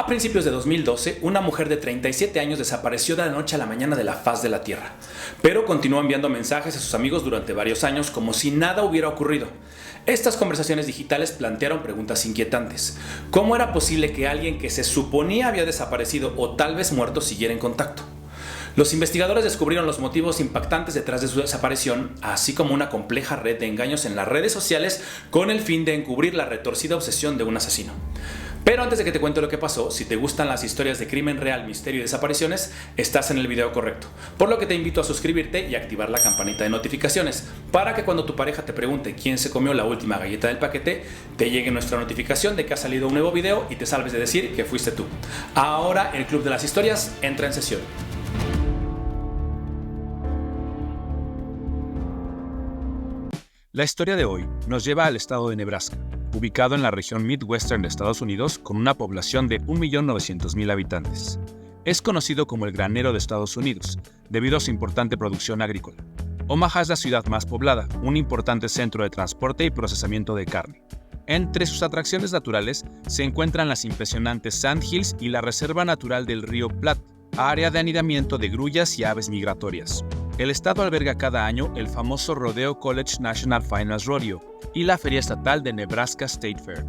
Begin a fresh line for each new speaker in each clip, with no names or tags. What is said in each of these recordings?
principios de 2012, una mujer de 37 años desapareció de la noche a la mañana de la faz de la Tierra, pero continuó enviando mensajes a sus amigos durante varios años como si nada hubiera ocurrido. Estas conversaciones digitales plantearon preguntas inquietantes. ¿Cómo era posible que alguien que se suponía había desaparecido o tal vez muerto siguiera en contacto? Los investigadores descubrieron los motivos impactantes detrás de su desaparición, así como una compleja red de engaños en las redes sociales con el fin de encubrir la retorcida obsesión de un asesino. Pero antes de que te cuente lo que pasó, si te gustan las historias de crimen real, misterio y desapariciones, estás en el video correcto. Por lo que te invito a suscribirte y activar la campanita de notificaciones, para que cuando tu pareja te pregunte quién se comió la última galleta del paquete, te llegue nuestra notificación de que ha salido un nuevo video y te salves de decir que fuiste tú. Ahora el Club de las Historias entra en sesión.
La historia de hoy nos lleva al estado de Nebraska, ubicado en la región Midwestern de Estados Unidos con una población de 1.900.000 habitantes. Es conocido como el granero de Estados Unidos, debido a su importante producción agrícola. Omaha es la ciudad más poblada, un importante centro de transporte y procesamiento de carne. Entre sus atracciones naturales se encuentran las impresionantes Sand Hills y la Reserva Natural del Río Platte, área de anidamiento de grullas y aves migratorias. El estado alberga cada año el famoso Rodeo College National Finals Rodeo y la Feria Estatal de Nebraska State Fair.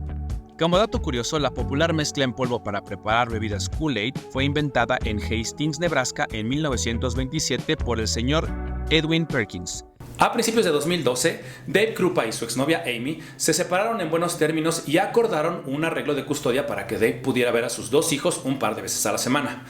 Como dato curioso, la popular mezcla en polvo para preparar bebidas Kool-Aid fue inventada en Hastings, Nebraska en 1927 por el señor Edwin Perkins.
A principios de 2012, Dave Krupa y su exnovia Amy se separaron en buenos términos y acordaron un arreglo de custodia para que Dave pudiera ver a sus dos hijos un par de veces a la semana.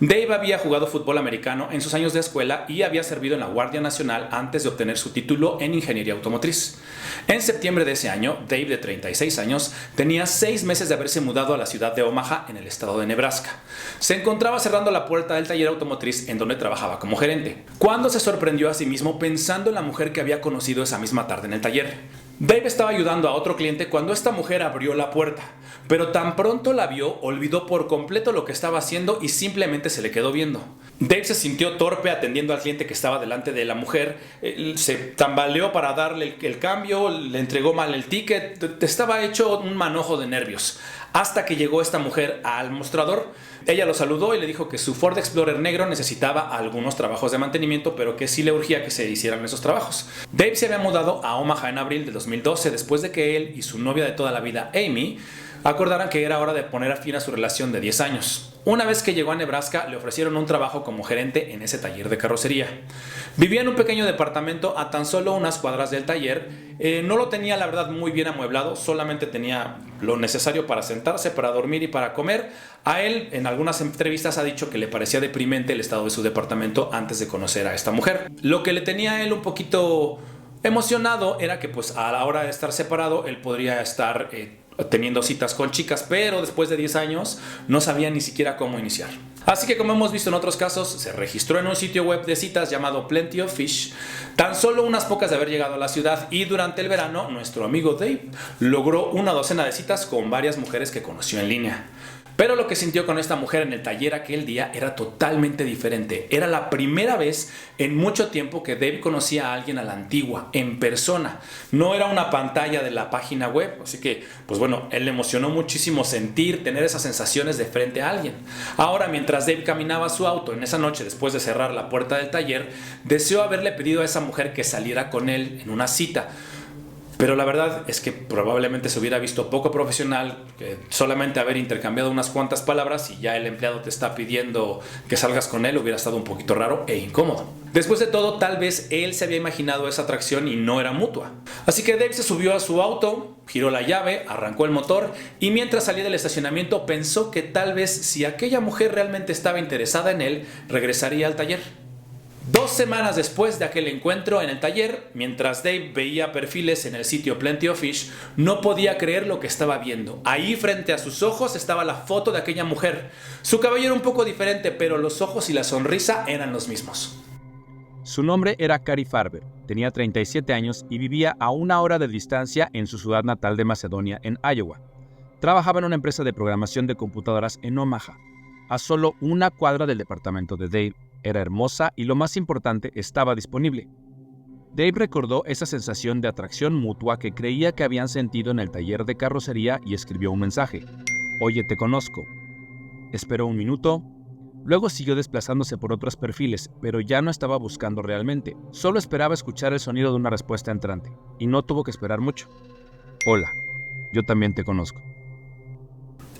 Dave había jugado fútbol americano en sus años de escuela y había servido en la Guardia Nacional antes de obtener su título en ingeniería automotriz. En septiembre de ese año, Dave, de 36 años, tenía 6 meses de haberse mudado a la ciudad de Omaha, en el estado de Nebraska. Se encontraba cerrando la puerta del taller automotriz en donde trabajaba como gerente, cuando se sorprendió a sí mismo pensando en la mujer que había conocido esa misma tarde en el taller. Dave estaba ayudando a otro cliente cuando esta mujer abrió la puerta, pero tan pronto la vio, olvidó por completo lo que estaba haciendo y simplemente se le quedó viendo. Dave se sintió torpe atendiendo al cliente que estaba delante de la mujer, se tambaleó para darle el cambio, le entregó mal el ticket, estaba hecho un manojo de nervios. Hasta que llegó esta mujer al mostrador, ella lo saludó y le dijo que su Ford Explorer negro necesitaba algunos trabajos de mantenimiento, pero que sí le urgía que se hicieran esos trabajos. Dave se había mudado a Omaha en abril de 2012, después de que él y su novia de toda la vida, Amy, acordaran que era hora de poner fin a su relación de 10 años. Una vez que llegó a Nebraska, le ofrecieron un trabajo como gerente en ese taller de carrocería. Vivía en un pequeño departamento a tan solo unas cuadras del taller. No lo tenía, la verdad, muy bien amueblado, solamente tenía lo necesario para sentarse, para dormir y para comer. A él, en algunas entrevistas, ha dicho que le parecía deprimente el estado de su departamento antes de conocer a esta mujer. Lo que le tenía a él un poquito emocionado era que pues a la hora de estar separado, él podría estar teniendo citas con chicas, pero después de 10 años no sabía ni siquiera cómo iniciar. Así que, como hemos visto en otros casos, se registró en un sitio web de citas llamado Plenty of Fish, tan solo unas pocas de haber llegado a la ciudad, y durante el verano nuestro amigo Dave logró una docena de citas con varias mujeres que conoció en línea. Pero lo que sintió con esta mujer en el taller aquel día era totalmente diferente. Era la primera vez en mucho tiempo que Dave conocía a alguien a la antigua, en persona. No era una pantalla de la página web, así que, pues bueno, él le emocionó muchísimo tener esas sensaciones de frente a alguien. Ahora, mientras Dave caminaba a su auto en esa noche después de cerrar la puerta del taller, deseó haberle pedido a esa mujer que saliera con él en una cita. Pero la verdad es que probablemente se hubiera visto poco profesional, que solamente haber intercambiado unas cuantas palabras y ya el empleado te está pidiendo que salgas con él hubiera estado un poquito raro e incómodo. Después de todo, tal vez él se había imaginado esa atracción y no era mutua. Así que Dave se subió a su auto, giró la llave, arrancó el motor y mientras salía del estacionamiento pensó que tal vez si aquella mujer realmente estaba interesada en él, regresaría al taller. 2 semanas después de aquel encuentro en el taller, mientras Dave veía perfiles en el sitio Plenty of Fish, no podía creer lo que estaba viendo. Ahí frente a sus ojos estaba la foto de aquella mujer. Su cabello era un poco diferente, pero los ojos y la sonrisa eran los mismos.
Su nombre era Cary Farber, tenía 37 años y vivía a 1 hora de distancia en su ciudad natal de Macedonia, en Iowa. Trabajaba en una empresa de programación de computadoras en Omaha, a solo 1 cuadra del departamento de Dave. Era hermosa y, lo más importante, estaba disponible. Dave recordó esa sensación de atracción mutua que creía que habían sentido en el taller de carrocería y escribió un mensaje. «Oye, te conozco». Esperó un minuto, luego siguió desplazándose por otros perfiles, pero ya no estaba buscando realmente. Solo esperaba escuchar el sonido de una respuesta entrante, y no tuvo que esperar mucho. Hola, yo también te conozco.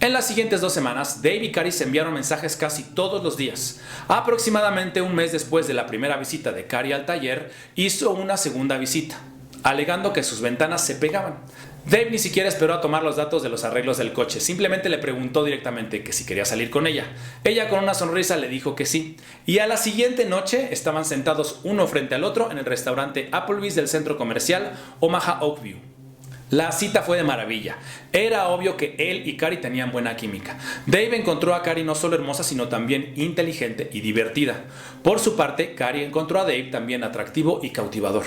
En las siguientes 2 semanas, Dave y Carrie se enviaron mensajes casi todos los días. Aproximadamente un mes después de la primera visita de Carrie al taller, hizo una segunda visita, alegando que sus ventanas se pegaban. Dave ni siquiera esperó a tomar los datos de los arreglos del coche, simplemente le preguntó directamente que si quería salir con ella. Ella con una sonrisa le dijo que sí, y a la siguiente noche estaban sentados uno frente al otro en el restaurante Applebee's del centro comercial Omaha Oakview. La cita fue de maravilla. Era obvio que él y Carrie tenían buena química. Dave encontró a Carrie no solo hermosa, sino también inteligente y divertida. Por su parte, Carrie encontró a Dave también atractivo y cautivador.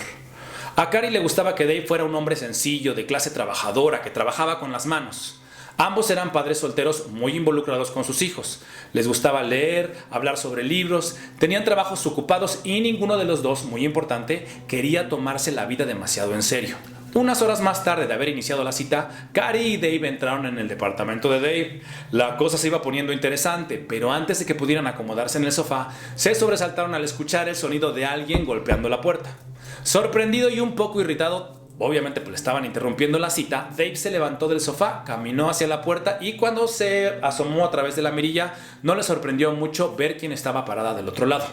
A Carrie le gustaba que Dave fuera un hombre sencillo, de clase trabajadora, que trabajaba con las manos. Ambos eran padres solteros muy involucrados con sus hijos. Les gustaba leer, hablar sobre libros, tenían trabajos ocupados y ninguno de los dos, muy importante, quería tomarse la vida demasiado en serio. Unas horas más tarde de haber iniciado la cita, Carrie y Dave entraron en el departamento de Dave. La cosa se iba poniendo interesante, pero antes de que pudieran acomodarse en el sofá, se sobresaltaron al escuchar el sonido de alguien golpeando la puerta. Sorprendido y un poco irritado, obviamente pues le estaban interrumpiendo la cita, Dave se levantó del sofá, caminó hacia la puerta y cuando se asomó a través de la mirilla, no le sorprendió mucho ver quién estaba parada del otro lado.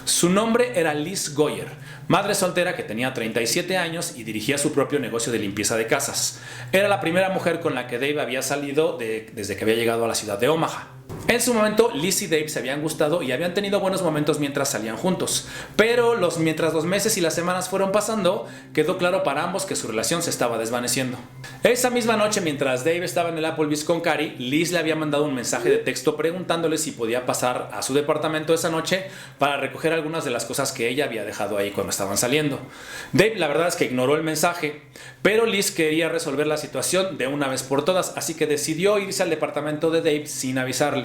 Su nombre era Liz Goyer, madre soltera que tenía 37 años y dirigía su propio negocio de limpieza de casas. Era la primera mujer con la que Dave había salido desde que había llegado a la ciudad de Omaha. En su momento, Liz y Dave se habían gustado y habían tenido buenos momentos mientras salían juntos, pero mientras los meses y las semanas fueron pasando, quedó claro para ambos que su relación se estaba desvaneciendo. Esa misma noche, mientras Dave estaba en el Applebee's con Carrie, Liz le había mandado un mensaje de texto preguntándole si podía pasar a su departamento esa noche para recoger algunas de las cosas que ella había dejado ahí cuando estaban saliendo. Dave la verdad es que ignoró el mensaje, pero Liz quería resolver la situación de una vez por todas, así que decidió irse al departamento de Dave sin avisarle.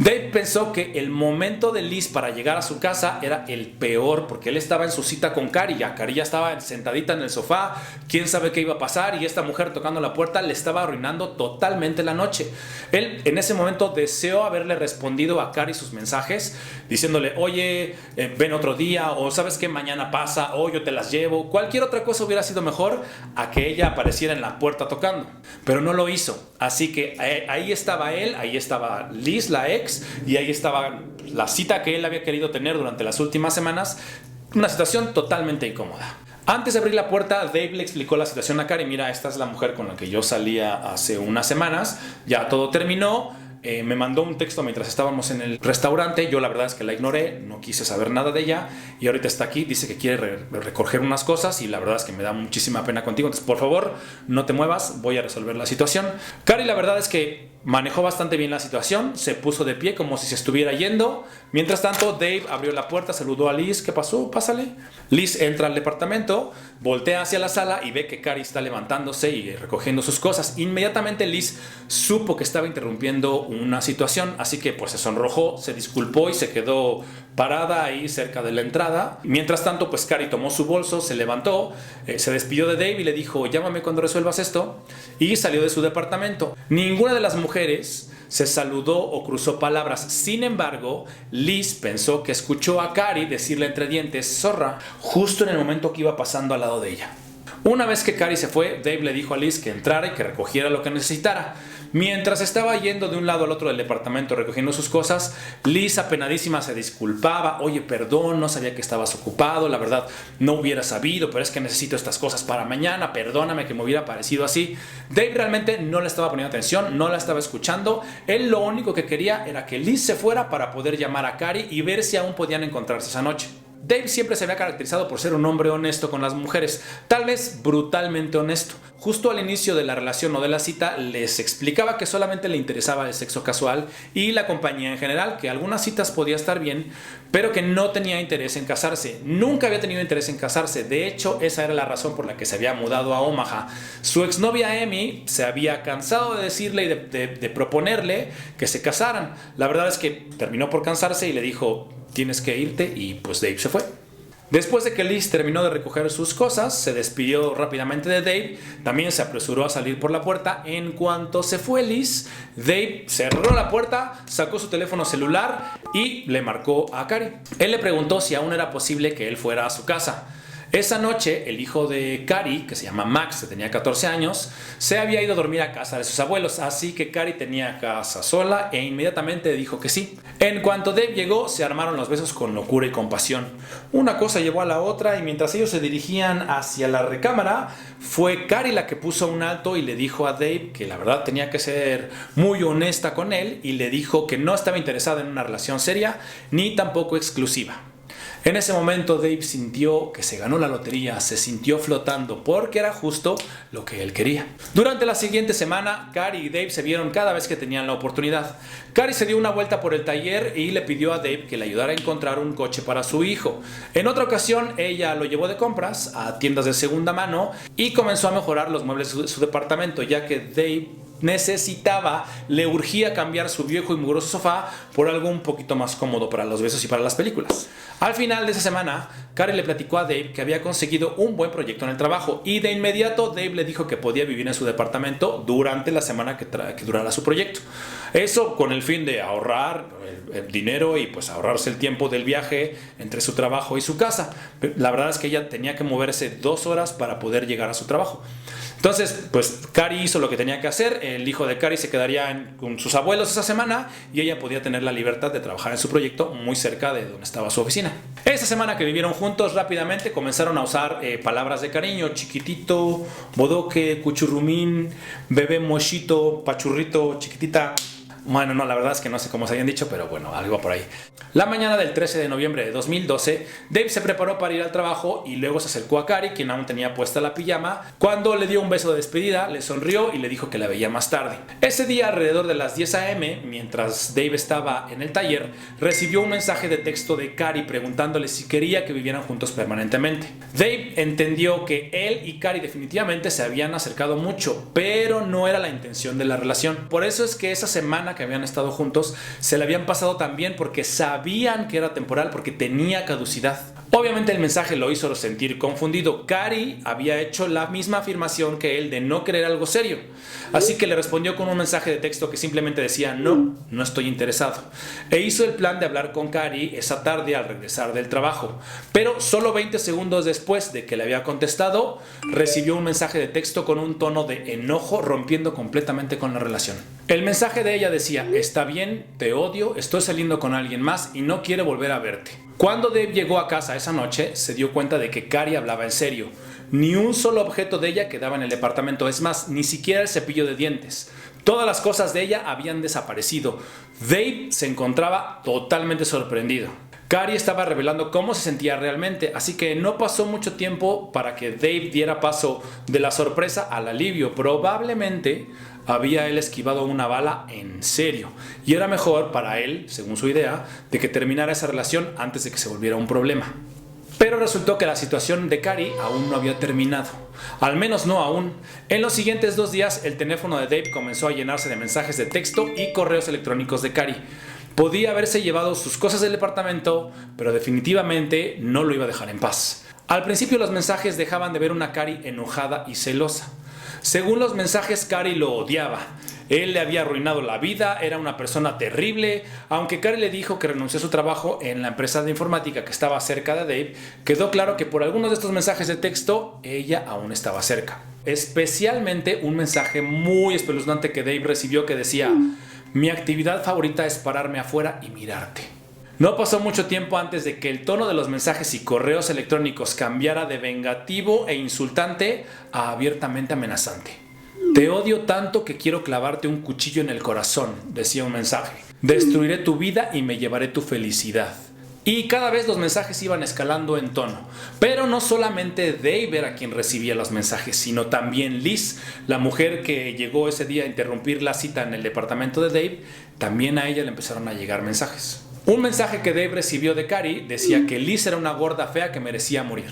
Dave pensó que el momento de Liz para llegar a su casa era el peor porque él estaba en su cita con Carrie ya estaba sentadita en el sofá, quién sabe qué iba a pasar y esta mujer tocando la puerta le estaba arruinando totalmente la noche. Él en ese momento deseó haberle respondido a Carrie sus mensajes diciéndole, oye, ven otro día, o sabes que mañana pasa, o yo te las llevo. Cualquier otra cosa hubiera sido mejor a que ella apareciera en la puerta tocando, pero no lo hizo. Así que ahí estaba él, ahí estaba Liz, la ex, y ahí estaba la cita que él había querido tener durante las últimas semanas. Una situación totalmente incómoda. Antes de abrir la puerta, Dave le explicó la situación a Carrie. Mira, esta es la mujer con la que yo salía hace unas semanas, ya todo terminó. Me mandó un texto mientras estábamos en el restaurante. Yo la verdad es que la ignoré, no quise saber nada de ella y ahorita está aquí, dice que quiere recoger unas cosas y la verdad es que me da muchísima pena contigo, entonces por favor no te muevas, voy a resolver la situación. Carrie la verdad es que manejó bastante bien la situación, se puso de pie como si se estuviera yendo. Mientras tanto Dave abrió la puerta, saludó a Liz. ¿Qué pasó? Pásale. Liz entra al departamento, voltea hacia la sala y ve que Carrie está levantándose y recogiendo sus cosas. Inmediatamente Liz supo que estaba interrumpiendo una situación, así que pues se sonrojó, se disculpó y se quedó parada ahí cerca de la entrada. Mientras tanto pues Carrie tomó su bolso, se levantó, se despidió de Dave y le dijo, llámame cuando resuelvas esto, y salió de su departamento. Ninguna de las mujeres se saludó o cruzó palabras. Sin embargo, Liz pensó que escuchó a Carrie decirle entre dientes, zorra, justo en el momento que iba pasando al lado de ella. Una vez que Carrie se fue, Dave le dijo a Liz que entrara y que recogiera lo que necesitara. Mientras estaba yendo de un lado al otro del departamento recogiendo sus cosas, Liz apenadísima se disculpaba. Oye, perdón, no sabía que estabas ocupado, la verdad no hubiera sabido, pero es que necesito estas cosas para mañana, perdóname que me hubiera parecido así. Dave realmente no le estaba poniendo atención, no la estaba escuchando. Él lo único que quería era que Liz se fuera para poder llamar a Carrie y ver si aún podían encontrarse esa noche. Dave siempre se había caracterizado por ser un hombre honesto con las mujeres, tal vez brutalmente honesto. Justo al inicio de la relación o de la cita les explicaba que solamente le interesaba el sexo casual y la compañía en general, que algunas citas podía estar bien, pero que no tenía interés en casarse. Nunca había tenido interés en casarse, de hecho esa era la razón por la que se había mudado a Omaha. Su exnovia Amy se había cansado de decirle y de proponerle que se casaran. La verdad es que terminó por cansarse y le dijo, tienes que irte, y pues Dave se fue. Después de que Liz terminó de recoger sus cosas, se despidió rápidamente de Dave, también se apresuró a salir por la puerta. En cuanto se fue Liz, Dave cerró la puerta, sacó su teléfono celular y le marcó a Carrie. Él le preguntó si aún era posible que él fuera a su casa. Esa noche, el hijo de Carrie, que se llama Max, que tenía 14 años, se había ido a dormir a casa de sus abuelos, así que Carrie tenía casa sola e inmediatamente dijo que sí. En cuanto Dave llegó, se armaron los besos con locura y compasión. Una cosa llevó a la otra y mientras ellos se dirigían hacia la recámara, fue Carrie la que puso un alto y le dijo a Dave que la verdad tenía que ser muy honesta con él y le dijo que no estaba interesada en una relación seria ni tampoco exclusiva. En ese momento Dave sintió que se ganó la lotería, se sintió flotando porque era justo lo que él quería. Durante la siguiente semana, Carrie y Dave se vieron cada vez que tenían la oportunidad. Carrie se dio una vuelta por el taller y le pidió a Dave que le ayudara a encontrar un coche para su hijo. En otra ocasión, ella lo llevó de compras a tiendas de segunda mano y comenzó a mejorar los muebles de su departamento, ya que Dave le urgía cambiar su viejo y mugroso sofá por algo un poquito más cómodo para los besos y para las películas. Al final de esa semana, Carrie le platicó a Dave que había conseguido un buen proyecto en el trabajo y de inmediato Dave le dijo que podía vivir en su departamento durante la semana que durara su proyecto. Eso con el fin de ahorrar el dinero y pues ahorrarse el tiempo del viaje entre su trabajo y su casa. La verdad es que ella tenía que moverse 2 horas para poder llegar a su trabajo. Entonces, pues Carrie hizo lo que tenía que hacer. El hijo de Carrie se quedaría con sus abuelos esa semana y ella podía tener la libertad de trabajar en su proyecto muy cerca de donde estaba su oficina. Esa semana que vivieron juntos, rápidamente comenzaron a usar palabras de cariño: chiquitito, bodoque, cuchurrumín, bebé mochito, pachurrito, chiquitita. Bueno, no, la verdad es que no sé cómo se habían dicho, pero bueno, algo por ahí. La mañana del 13 de noviembre de 2012, Dave se preparó para ir al trabajo y luego se acercó a Carrie, quien aún tenía puesta la pijama. Cuando le dio un beso de despedida, le sonrió y le dijo que la veía más tarde. Ese día, alrededor de las 10 a.m., mientras Dave estaba en el taller, recibió un mensaje de texto de Carrie preguntándole si quería que vivieran juntos permanentemente. Dave entendió que él y Carrie definitivamente se habían acercado mucho, pero no era la intención de la relación. Por eso es que esa semana que habían estado juntos se le habían pasado tan bien, porque sabían que era temporal, porque tenía caducidad. Obviamente el mensaje lo hizo sentir confundido. Carrie había hecho la misma afirmación que él de no querer algo serio, así que le respondió con un mensaje de texto que simplemente decía: no estoy interesado, e hizo el plan de hablar con Carrie esa tarde al regresar del trabajo. Pero solo 20 segundos después de que le había contestado, recibió un mensaje de texto con un tono de enojo, rompiendo completamente con la relación. El mensaje de ella decía: está bien, te odio, estoy saliendo con alguien más y no quiero volver a verte. Cuando Dave llegó a casa esa noche, se dio cuenta de que Carrie hablaba en serio. Ni un solo objeto de ella quedaba en el departamento, es más, ni siquiera el cepillo de dientes. Todas las cosas de ella habían desaparecido. Dave se encontraba totalmente sorprendido. Carrie estaba revelando cómo se sentía realmente, así que no pasó mucho tiempo para que Dave diera paso de la sorpresa al alivio. Probablemente había él esquivado una bala en serio y era mejor para él, según su idea, de que terminara esa relación antes de que se volviera un problema. Pero resultó que la situación de Carrie aún no había terminado. Al menos no aún. En los siguientes 2 días, el teléfono de Dave comenzó a llenarse de mensajes de texto y correos electrónicos de Carrie. Podía haberse llevado sus cosas del departamento, pero definitivamente no lo iba a dejar en paz. Al principio los mensajes dejaban de ver una Carrie enojada y celosa. Según los mensajes, Carrie lo odiaba. Él le había arruinado la vida, era una persona terrible. Aunque Carrie le dijo que renunció a su trabajo en la empresa de informática que estaba cerca de Dave, quedó claro que por algunos de estos mensajes de texto, ella aún estaba cerca. Especialmente un mensaje muy espeluznante que Dave recibió que decía: mi actividad favorita es pararme afuera y mirarte. No pasó mucho tiempo antes de que el tono de los mensajes y correos electrónicos cambiara de vengativo e insultante a abiertamente amenazante. Te odio tanto que quiero clavarte un cuchillo en el corazón, decía un mensaje. Destruiré tu vida y me llevaré tu felicidad. Y cada vez los mensajes iban escalando en tono. Pero no solamente Dave era quien recibía los mensajes, sino también Liz, la mujer que llegó ese día a interrumpir la cita en el departamento de Dave. También a ella le empezaron a llegar mensajes. Un mensaje que Dave recibió de Carrie decía que Liz era una gorda fea que merecía morir.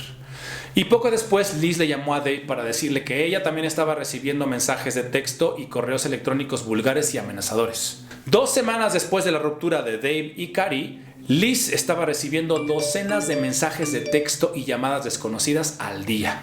Y poco después Liz le llamó a Dave para decirle que ella también estaba recibiendo mensajes de texto y correos electrónicos vulgares y amenazadores. 2 semanas después de la ruptura de Dave y Carrie, Liz estaba recibiendo docenas de mensajes de texto y llamadas desconocidas al día,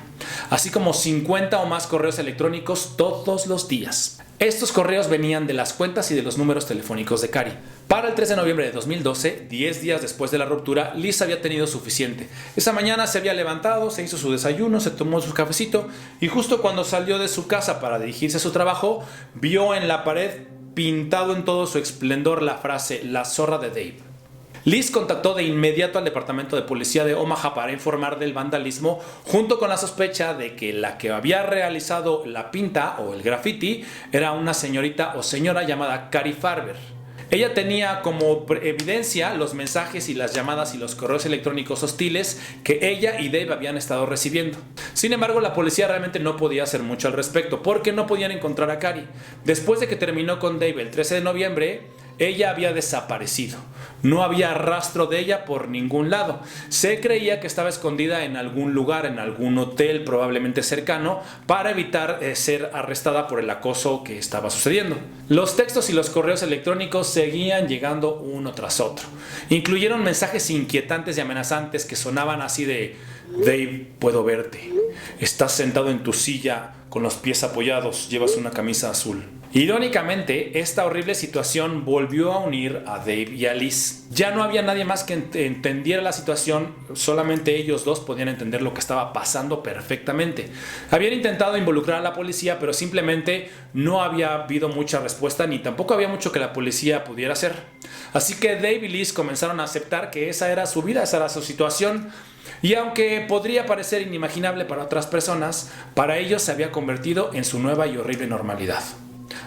así como 50 o más correos electrónicos todos los días. Estos correos venían de las cuentas y de los números telefónicos de Cari. Para el 3 de noviembre de 2012, 10 días después de la ruptura, Liz había tenido suficiente. Esa mañana se había levantado, se hizo su desayuno, se tomó su cafecito y justo cuando salió de su casa para dirigirse a su trabajo, vio en la pared, pintado en todo su esplendor, la frase "La zorra de Dave". Liz contactó de inmediato al departamento de policía de Omaha para informar del vandalismo, junto con la sospecha de que la que había realizado la pinta o el graffiti era una señorita o señora llamada Cari Farber. Ella tenía como evidencia los mensajes y las llamadas y los correos electrónicos hostiles que ella y Dave habían estado recibiendo. Sin embargo, la policía realmente no podía hacer mucho al respecto porque no podían encontrar a Cari. Después de que terminó con Dave el 13 de noviembre, ella había desaparecido. No había rastro de ella por ningún lado. Se creía que estaba escondida en algún lugar, en algún hotel probablemente cercano, para evitar ser arrestada por el acoso que estaba sucediendo. Los textos y los correos electrónicos seguían llegando uno tras otro. Incluyeron mensajes inquietantes y amenazantes que sonaban así de: Dave, puedo verte. Estás sentado en tu silla con los pies apoyados, llevas una camisa azul. Irónicamente, esta horrible situación volvió a unir a Dave y a Liz. Ya no había nadie más que entendiera la situación, solamente ellos dos podían entender lo que estaba pasando perfectamente. Habían intentado involucrar a la policía, pero simplemente no había habido mucha respuesta, ni tampoco había mucho que la policía pudiera hacer. Así que Dave y Liz comenzaron a aceptar que esa era su vida, esa era su situación. Y aunque podría parecer inimaginable para otras personas, para ellos se había convertido en su nueva y horrible normalidad.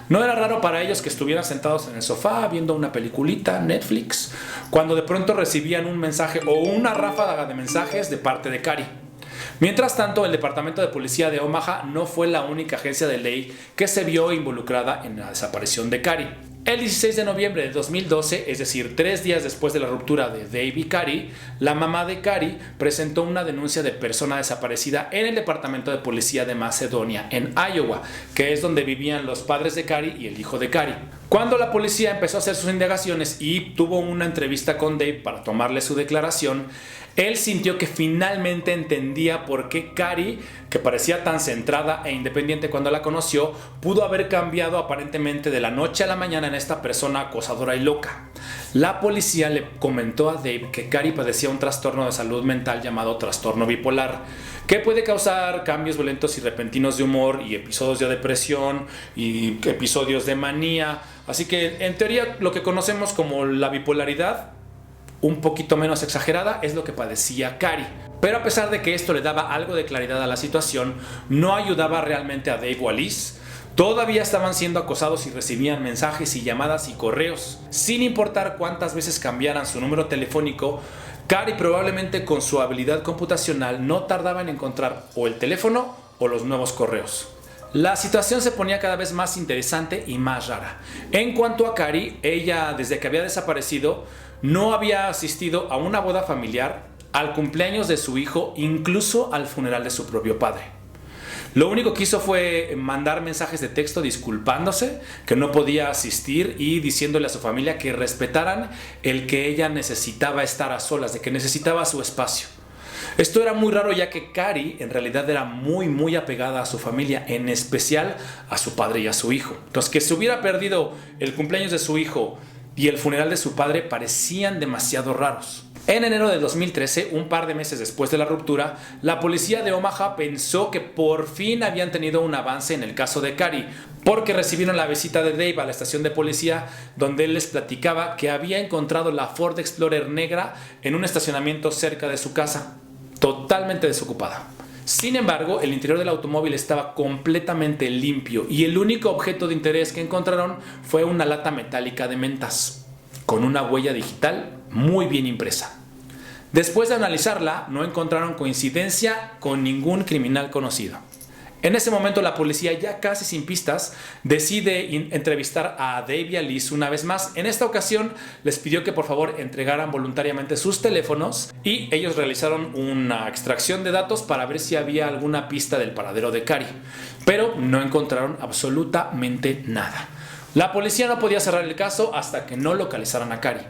No era raro para ellos que estuvieran sentados en el sofá viendo una peliculita, Netflix, cuando de pronto recibían un mensaje o una ráfaga de mensajes de parte de Cari. Mientras tanto, el Departamento de Policía de Omaha no fue la única agencia de ley que se vio involucrada en la desaparición de Cari. El 16 de noviembre de 2012, es decir, 3 días después de la ruptura de Dave y Cari, la mamá de Cari presentó una denuncia de persona desaparecida en el Departamento de Policía de Macedonia, en Iowa, que es donde vivían los padres de Cari y el hijo de Cari. Cuando la policía empezó a hacer sus indagaciones y tuvo una entrevista con Dave para tomarle su declaración, él sintió que finalmente entendía por qué Cari, que parecía tan centrada e independiente cuando la conoció, pudo haber cambiado aparentemente de la noche a la mañana en esta persona acosadora y loca. La policía le comentó a Dave que Cari padecía un trastorno de salud mental llamado trastorno bipolar, que puede causar cambios violentos y repentinos de humor y episodios de depresión y episodios de manía. Así que en teoría lo que conocemos como la bipolaridad, un poquito menos exagerada, es lo que padecía Cari. Pero a pesar de que esto le daba algo de claridad a la situación, no ayudaba realmente a Dave o a Liz. Todavía estaban siendo acosados y recibían mensajes y llamadas y correos. Sin importar cuántas veces cambiaran su número telefónico, Cari, probablemente con su habilidad computacional, no tardaba en encontrar o el teléfono o los nuevos correos. La situación se ponía cada vez más interesante y más rara. En cuanto a Cari, ella desde que había desaparecido no había asistido a una boda familiar, al cumpleaños de su hijo, incluso al funeral de su propio padre. Lo único que hizo fue mandar mensajes de texto disculpándose que no podía asistir y diciéndole a su familia que respetaran el que ella necesitaba estar a solas, de que necesitaba su espacio. Esto era muy raro, ya que Cari en realidad era muy apegada a su familia, en especial a su padre y a su hijo. Entonces, que se hubiera perdido el cumpleaños de su hijo y el funeral de su padre parecían demasiado raros. En enero de 2013, un par de meses después de la ruptura, la policía de Omaha pensó que por fin habían tenido un avance en el caso de Cari, porque recibieron la visita de Dave a la estación de policía, donde él les platicaba que había encontrado la Ford Explorer negra en un estacionamiento cerca de su casa, totalmente desocupada. Sin embargo, el interior del automóvil estaba completamente limpio y el único objeto de interés que encontraron fue una lata metálica de mentas, con una huella digital muy bien impresa. Después de analizarla, no encontraron coincidencia con ningún criminal conocido. En ese momento, la policía, ya casi sin pistas, decide entrevistar a Dave y a Liz una vez más. En esta ocasión, les pidió que por favor entregaran voluntariamente sus teléfonos y ellos realizaron una extracción de datos para ver si había alguna pista del paradero de Cari, pero no encontraron absolutamente nada. La policía no podía cerrar el caso hasta que no localizaran a Cari.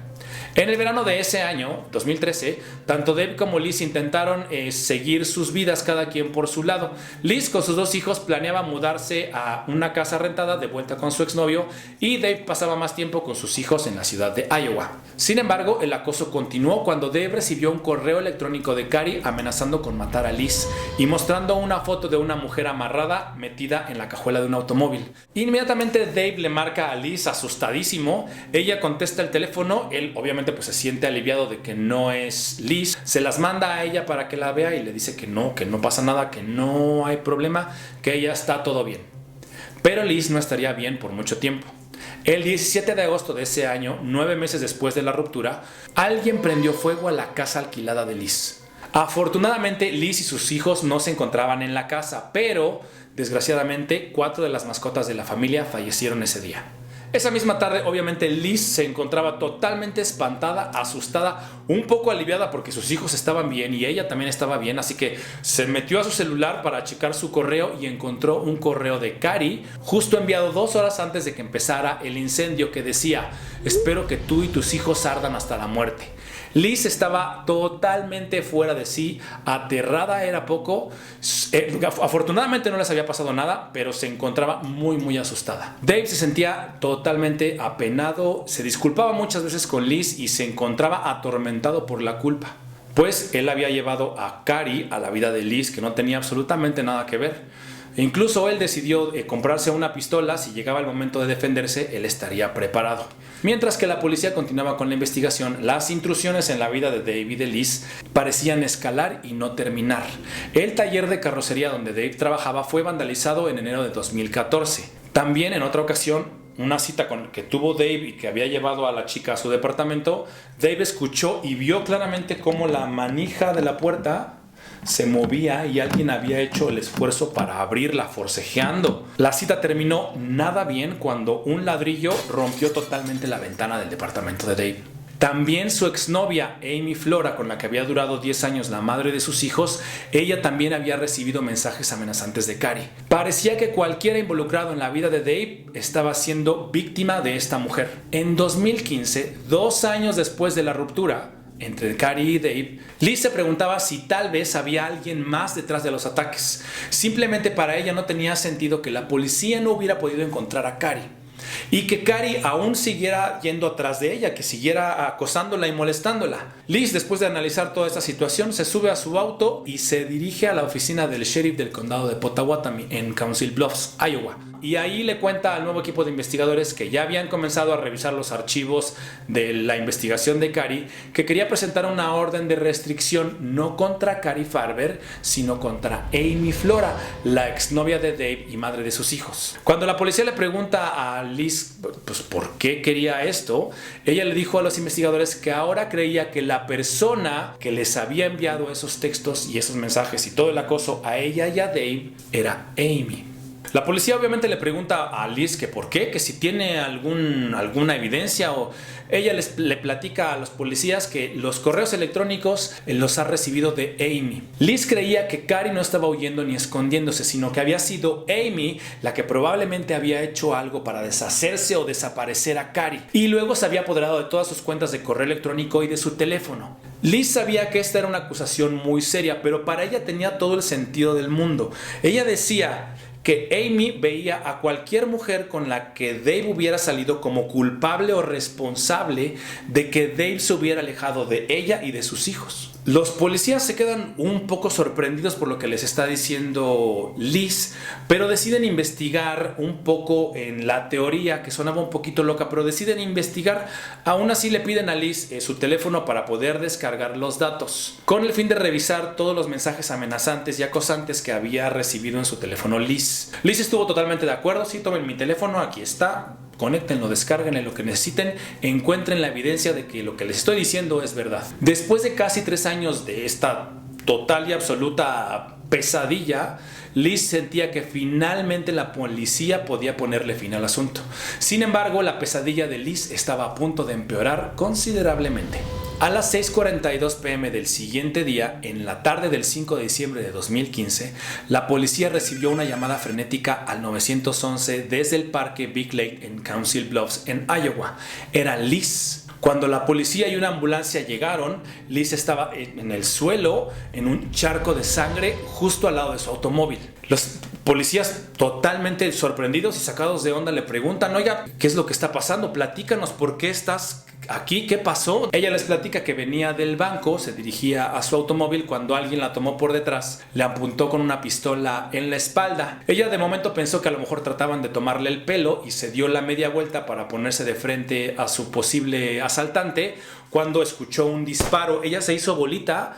En el verano de ese año, 2013, tanto Dave como Liz intentaron seguir sus vidas cada quien por su lado. Liz con sus dos hijos planeaba mudarse a una casa rentada de vuelta con su exnovio y Dave pasaba más tiempo con sus hijos en la ciudad de Iowa. Sin embargo, el acoso continuó cuando Dave recibió un correo electrónico de Cari amenazando con matar a Liz y mostrando una foto de una mujer amarrada metida en la cajuela de un automóvil. Inmediatamente Dave le marca a Liz asustadísimo, ella contesta el teléfono, él obviamente pues se siente aliviado de que no es Liz, se las manda a ella para que la vea y le dice que no pasa nada, que no hay problema, que ella está todo bien. Pero Liz no estaría bien por mucho tiempo. El 17 de agosto de ese año, 9 meses después de la ruptura, alguien prendió fuego a la casa alquilada de Liz. Afortunadamente, Liz y sus hijos no se encontraban en la casa, pero desgraciadamente 4 de las mascotas de la familia fallecieron ese día. Esa misma tarde, obviamente, Liz se encontraba totalmente espantada, asustada, un poco aliviada porque sus hijos estaban bien y ella también estaba bien, así que se metió a su celular para checar su correo y encontró un correo de Cari, justo enviado 2 horas antes de que empezara el incendio, que decía: espero que tú y tus hijos ardan hasta la muerte. Liz estaba totalmente fuera de sí, aterrada era poco. Afortunadamente no les había pasado nada, pero se encontraba muy asustada. Dave se sentía totalmente apenado, se disculpaba muchas veces con Liz y se encontraba atormentado por la culpa, pues él había llevado a Cari a la vida de Liz, que no tenía absolutamente nada que ver. Incluso él decidió comprarse una pistola. Si llegaba el momento de defenderse, él estaría preparado. Mientras que la policía continuaba con la investigación, las intrusiones en la vida de Dave y de Liz parecían escalar y no terminar. El taller de carrocería donde Dave trabajaba fue vandalizado en enero de 2014. También en otra ocasión, una cita que tuvo Dave y que había llevado a la chica a su departamento, Dave escuchó y vio claramente cómo la manija de la puerta se movía y alguien había hecho el esfuerzo para abrirla forcejeando. La cita terminó nada bien cuando un ladrillo rompió totalmente la ventana del departamento de Dave. También su exnovia Amy Flora, con la que había durado 10 años, la madre de sus hijos, ella también había recibido mensajes amenazantes de Cari. Parecía que cualquiera involucrado en la vida de Dave estaba siendo víctima de esta mujer. En 2015, 2 años después de la ruptura entre Cari y Dave, Liz se preguntaba si tal vez había alguien más detrás de los ataques. Simplemente para ella no tenía sentido que la policía no hubiera podido encontrar a Cari y que Cari aún siguiera yendo atrás de ella, que siguiera acosándola y molestándola. Liz, después de analizar toda esta situación, se sube a su auto y se dirige a la oficina del sheriff del condado de Pottawatomie en Council Bluffs, Iowa. Y ahí le cuenta al nuevo equipo de investigadores que ya habían comenzado a revisar los archivos de la investigación de Cari, que quería presentar una orden de restricción no contra Cari Farber, sino contra Amy Flora, la exnovia de Dave y madre de sus hijos. Cuando la policía le pregunta a Liz pues por qué quería esto, ella le dijo a los investigadores que ahora creía que la persona que les había enviado esos textos y esos mensajes y todo el acoso a ella y a Dave era Amy. La policía obviamente le pregunta a Liz que por qué, que si tiene alguna evidencia, o ella le platica a los policías que los correos electrónicos los ha recibido de Amy. Liz creía que Cari no estaba huyendo ni escondiéndose, sino que había sido Amy la que probablemente había hecho algo para deshacerse o desaparecer a Cari, y luego se había apoderado de todas sus cuentas de correo electrónico y de su teléfono. Liz sabía que esta era una acusación muy seria, pero para ella tenía todo el sentido del mundo. Ella decía que Amy veía a cualquier mujer con la que Dave hubiera salido como culpable o responsable de que Dave se hubiera alejado de ella y de sus hijos. Los policías se quedan un poco sorprendidos por lo que les está diciendo Liz, pero deciden investigar un poco en la teoría, que sonaba un poquito loca, pero deciden investigar. Aún así le piden a Liz su teléfono para poder descargar los datos, con el fin de revisar todos los mensajes amenazantes y acosantes que había recibido en su teléfono Liz. Liz estuvo totalmente de acuerdo: sí, tomen mi teléfono, aquí está, conéctenlo, descárguenle lo que necesiten, encuentren la evidencia de que lo que les estoy diciendo es verdad. Después de casi 3 años de esta total y absoluta pesadilla, Liz sentía que finalmente la policía podía ponerle fin al asunto. Sin embargo, la pesadilla de Liz estaba a punto de empeorar considerablemente. A las 6:42 p.m. del siguiente día, en la tarde del 5 de diciembre de 2015, la policía recibió una llamada frenética al 911 desde el parque Big Lake en Council Bluffs, en Iowa. Era Liz, Cuando la policía y una ambulancia llegaron, Liz estaba en el suelo, en un charco de sangre, justo al lado de su automóvil. Los policías, totalmente sorprendidos y sacados de onda, le preguntan: oiga, ¿qué es lo que está pasando? Platícanos, ¿por qué estás aquí? ¿Qué pasó? Ella les platica que venía del banco, se dirigía a su automóvil cuando alguien la tomó por detrás, le apuntó con una pistola en la espalda. Ella de momento pensó que a lo mejor trataban de tomarle el pelo y se dio la media vuelta para ponerse de frente a su posible asaltante. Cuando escuchó un disparo, ella se hizo bolita,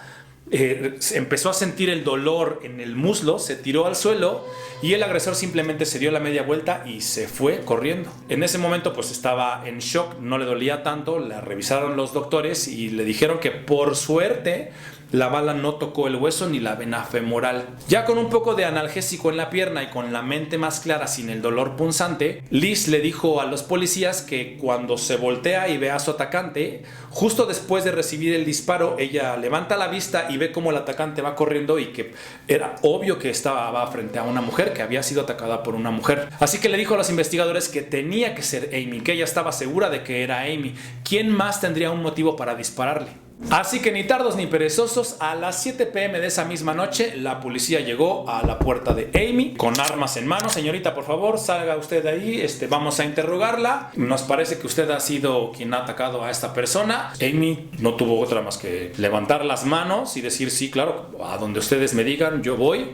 empezó a sentir el dolor en el muslo, se tiró al suelo y el agresor simplemente se dio la media vuelta y se fue corriendo. En ese momento pues estaba en shock, no le dolía tanto, la revisaron los doctores y le dijeron que por suerte la bala no tocó el hueso ni la vena femoral. Ya con un poco de analgésico en la pierna y con la mente más clara, sin el dolor punzante, Liz le dijo a los policías que cuando se voltea y ve a su atacante, justo después de recibir el disparo, ella levanta la vista y ve cómo el atacante va corriendo y que era obvio que estaba frente a una mujer, que había sido atacada por una mujer. Así que le dijo a los investigadores que tenía que ser Amy, que ella estaba segura de que era Amy. ¿Quién más tendría un motivo para dispararle? Así que ni tardos ni perezosos, a las 7 p.m. de esa misma noche, la policía llegó a la puerta de Amy con armas en mano. Señorita, por favor, salga usted de ahí, vamos a interrogarla. Nos parece que usted ha sido quien ha atacado a esta persona. Amy no tuvo otra más que levantar las manos y decir: sí, claro, a donde ustedes me digan, yo voy.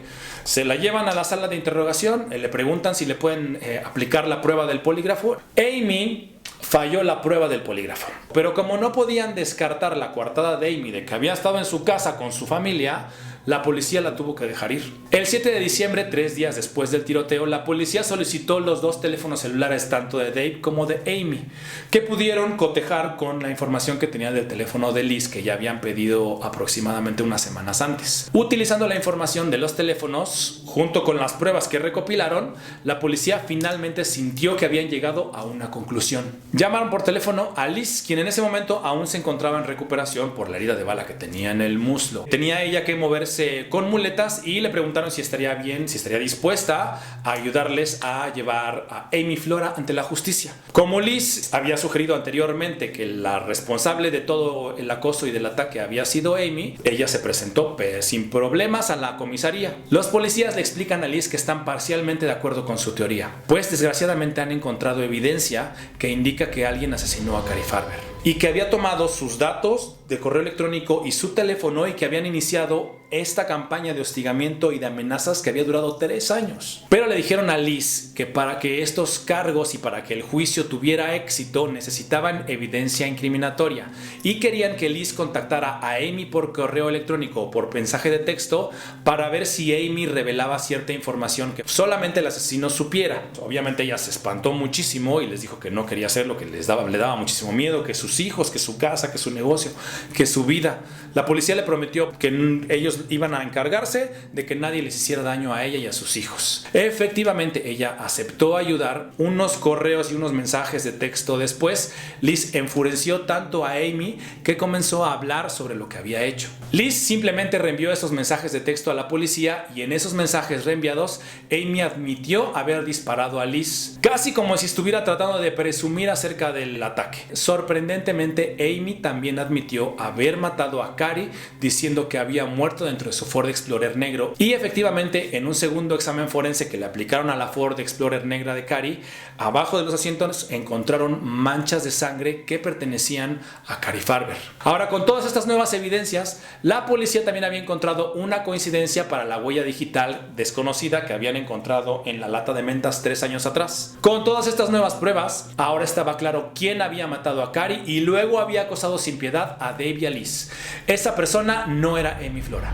Se la llevan a la sala de interrogación, le preguntan si le pueden aplicar la prueba del polígrafo. Amy falló la prueba del polígrafo, pero como no podían descartar la coartada de Amy de que había estado en su casa con su familia, la policía la tuvo que dejar ir. El 7 de diciembre, 3 días después del tiroteo, la policía solicitó los 2 teléfonos celulares tanto de Dave como de Amy, que pudieron cotejar con la información que tenían del teléfono de Liz, que ya habían pedido aproximadamente unas semanas antes. Utilizando la información de los teléfonos, junto con las pruebas que recopilaron, la policía finalmente sintió que habían llegado a una conclusión. Llamaron por teléfono a Liz, quien en ese momento aún se encontraba en recuperación por la herida de bala que tenía en el muslo. Tenía ella que moverse con muletas y le preguntaron si estaría bien, si estaría dispuesta a ayudarles a llevar a Amy Flora ante la justicia. Como Liz había sugerido anteriormente que la responsable de todo el acoso y del ataque había sido Amy, ella se presentó sin problemas a la comisaría. Los policías le explican a Liz que están parcialmente de acuerdo con su teoría, pues desgraciadamente han encontrado evidencia que indica que alguien asesinó a Cari Farber y que había tomado sus datos de correo electrónico y su teléfono y que habían iniciado esta campaña de hostigamiento y de amenazas que había durado 3 años. Pero le dijeron a Liz que para que estos cargos y para que el juicio tuviera éxito necesitaban evidencia incriminatoria y querían que Liz contactara a Amy por correo electrónico o por mensaje de texto para ver si Amy revelaba cierta información que solamente el asesino supiera. Obviamente ella se espantó muchísimo y les dijo que no quería hacer lo que le daba muchísimo miedo, que sus hijos, que su casa, que su negocio, que su vida. La policía le prometió que ellos iban a encargarse de que nadie les hiciera daño a ella y a sus hijos. Efectivamente, ella aceptó ayudar. Unos correos y unos mensajes de texto después, Liz enfureció tanto a Amy que comenzó a hablar sobre lo que había hecho. Liz simplemente reenvió esos mensajes de texto a la policía y en esos mensajes reenviados, Amy admitió haber disparado a Liz, casi como si estuviera tratando de presumir acerca del ataque. Sorprendentemente, Amy también admitió haber matado a Cari, diciendo que había muerto dentro de su Ford Explorer negro. Y efectivamente, en un segundo examen forense que le aplicaron a la Ford Explorer negra de Cari, abajo de los asientos encontraron manchas de sangre que pertenecían a Cari Farber. Ahora, con todas estas nuevas evidencias, la policía también había encontrado una coincidencia para la huella digital desconocida que habían encontrado en la lata de mentas 3 años atrás. Con todas estas nuevas pruebas, ahora estaba claro quién había matado a Cari y luego había acosado sin piedad a Dave y a Liz. Esa persona no era Amy Flora,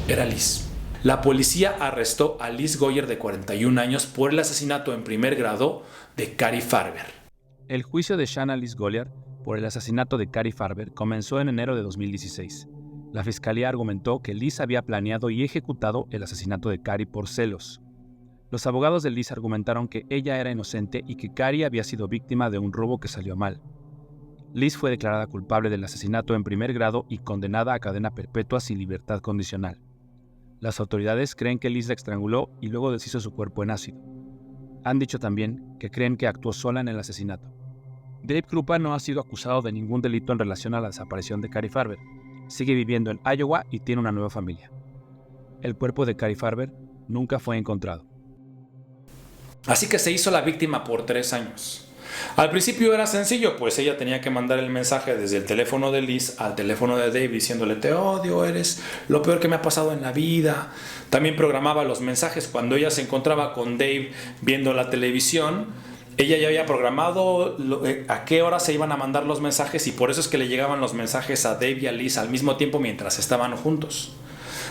era Liz. La policía arrestó a Liz Goyer, de 41 años, por el asesinato en primer grado de Cari Farber.
El juicio de Shanna Liz Goyer por el asesinato de Cari Farber comenzó en enero de 2016. La fiscalía argumentó que Liz había planeado y ejecutado el asesinato de Cari por celos. Los abogados de Liz argumentaron que ella era inocente y que Cari había sido víctima de un robo que salió mal. Liz fue declarada culpable del asesinato en primer grado y condenada a cadena perpetua sin libertad condicional. Las autoridades creen que Liz la estranguló y luego deshizo su cuerpo en ácido. Han dicho también que creen que actuó sola en el asesinato. Dave Krupa no ha sido acusado de ningún delito en relación a la desaparición de Cari Farber. Sigue viviendo en Iowa y tiene una nueva familia. El cuerpo de Cari Farber nunca fue encontrado.
Así que se hizo la víctima por 3 años. Al principio era sencillo, pues ella tenía que mandar el mensaje desde el teléfono de Liz al teléfono de Dave diciéndole: te odio, eres lo peor que me ha pasado en la vida. También programaba los mensajes cuando ella se encontraba con Dave viendo la televisión. Ella ya había programado a qué hora se iban a mandar los mensajes, y por eso es que le llegaban los mensajes a Dave y a Liz al mismo tiempo mientras estaban juntos.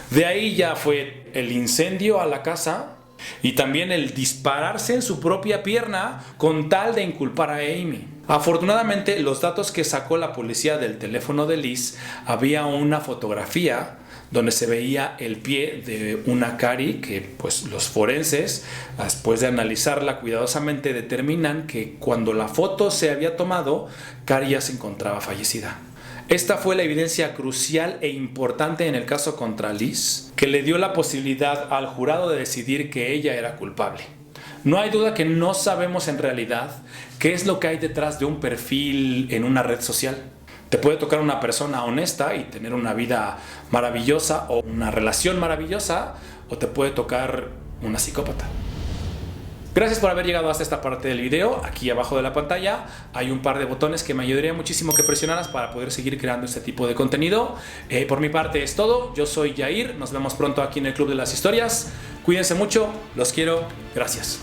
De ahí ya fue el incendio a la casa y también el dispararse en su propia pierna con tal de inculpar a Amy. Afortunadamente, los datos que sacó la policía del teléfono de Liz, había una fotografía donde se veía el pie de una Cari que, pues, los forenses, después de analizarla cuidadosamente, determinan que cuando la foto se había tomado, Cari ya se encontraba fallecida. Esta fue la evidencia crucial e importante en el caso contra Liz, que le dio la posibilidad al jurado de decidir que ella era culpable. No hay duda que no sabemos en realidad qué es lo que hay detrás de un perfil en una red social. Te puede tocar una persona honesta y tener una vida maravillosa o una relación maravillosa, o te puede tocar una psicópata. Gracias por haber llegado hasta esta parte del video. Aquí abajo de la pantalla hay un par de botones que me ayudaría muchísimo que presionaras para poder seguir creando este tipo de contenido. Por mi parte es todo. Yo soy Yair. Nos vemos pronto aquí en el Club de las Historias. Cuídense mucho. Los quiero. Gracias.